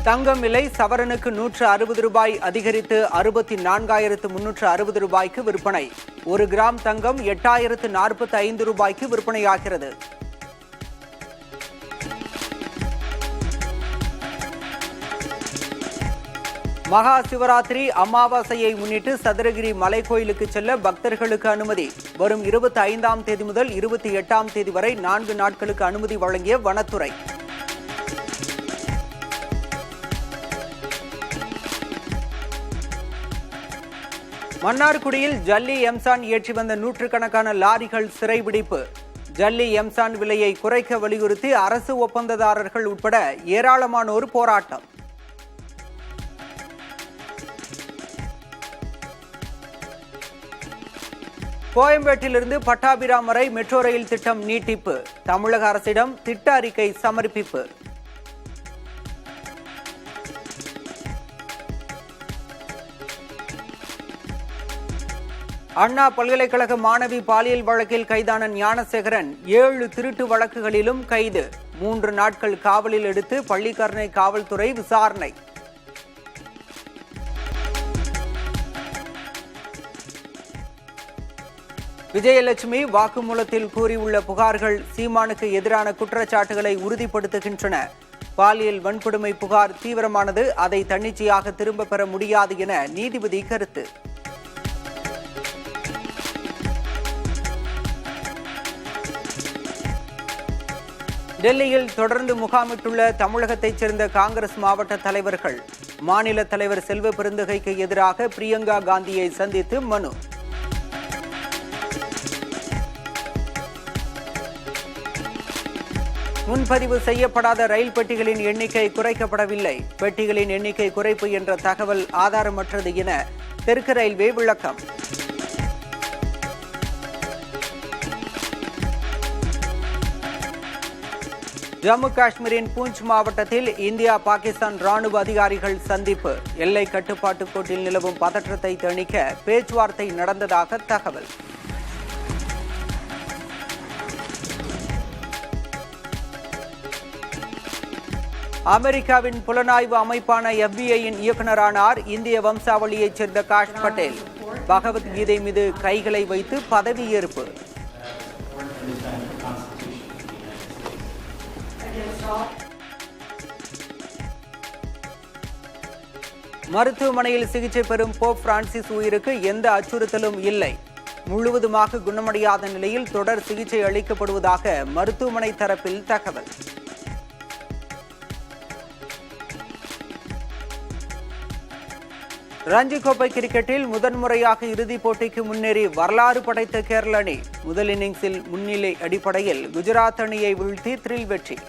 தங்கம் விலை சவரனுக்கு 160 ரூபாய் அதிகரித்து 64,360 ரூபாய்க்கு விற்பனை. 1 கிராம் தங்கம் 8,045 ரூபாய்க்கு விற்பனையாகிறது. மகா சிவராத்திரி அமாவாசையை முன்னிட்டு சதுரகிரி மலைக்கோயிலுக்கு செல்ல பக்தர்களுக்கு அனுமதி. வரும் 25ஆம் தேதி முதல் 28ஆம் தேதி வரை 4 நாட்களுக்கு அனுமதி வழங்கிய வனத்துறை. மன்னார்குடியில் ஜல்லி எம்சான் ஏற்றி வந்த நூற்றுக்கணக்கான லாரிகள் சிறைபிடிப்பு. ஜல்லி எம்சான் விலையை குறைக்க வலியுறுத்தி அரசு ஒப்பந்ததாரர்கள் உட்பட ஏராளமானோர் போராட்டம். கோயம்பேட்டிலிருந்து பட்டாபிராம் வரை மெட்ரோ ரயில் திட்டம் நீட்டிப்பு. தமிழக அரசிடம் திட்ட அறிக்கை சமர்ப்பிப்பு. அண்ணா பல்கலைக்கழக மாணவி பாலியல் வழக்கில் கைதான ஞானசேகரன் 7 திருட்டு வழக்குகளிலும் கைது. 3 நாட்கள் காவலில் எடுத்து பள்ளிக்கரணை காவல்துறை விசாரணை. விஜயலட்சுமி வாக்குமூலத்தில் கூறியுள்ள புகார்கள் சீமானுக்கு எதிரான குற்றச்சாட்டுகளை உறுதிப்படுத்துகின்றன. பாலியல் வன்கொடுமை புகார் தீவிரமானது, அதை தன்னிச்சையாக திரும்ப பெற முடியாது என நீதிபதி கருத்து. டெல்லியில் தொடர்ந்து முகாமிட்டுள்ள தமிழகத்தைச் சேர்ந்த காங்கிரஸ் மாவட்ட தலைவர்கள். மாநில தலைவர் செல்வ பெருந்தகைக்கு எதிராக பிரியங்கா காந்தியை சந்தித்து மனு. முன்பதிவு செய்யப்படாத ரயில் பெட்டிகளின் எண்ணிக்கை குறைக்கப்படவில்லை. பெட்டிகளின் எண்ணிக்கை குறைப்பு என்ற தகவல் ஆதாரமற்றது என தெற்கு ரயில்வே விளக்கம். ஜம்மு காஷ்மீரின் பூஞ்ச் மாவட்டத்தில் இந்தியா பாகிஸ்தான் ராணுவ அதிகாரிகள் சந்திப்பு. எல்லை கட்டுப்பாட்டு கோட்டில் நிலவும் பதற்றத்தை தணிக்க பேச்சுவார்த்தை நடந்ததாக தகவல். அமெரிக்காவின் புலனாய்வு அமைப்பான FBI-யின் இயக்குநரானார் இந்திய வம்சாவளியைச் சேர்ந்த காஷ் பட்டேல். பகவத்கீதை மீது கைகளை வைத்து பதவியேற்பு. மருத்துவமனையில் சிகிச்சை பெறும் போப் பிரான்சிஸ் உயிருக்கு எந்த அச்சுறுத்தலும் இல்லை. முழுவதுமாக குணமடையாத நிலையில் தொடர் சிகிச்சை அளிக்கப்படுவதாக மருத்துவமனை தரப்பில் தகவல். ரஞ்சி கோப்பை கிரிக்கெட்டில் முதன்முறையாக இறுதிப் போட்டிக்கு முன்னேறி வரலாறு படைத்த கேரள அணி முதல் இன்னிங்ஸில் முன்னிலை அடிப்படையில் குஜராத் அணியை வீழ்த்தி த்ரில் வெற்றி.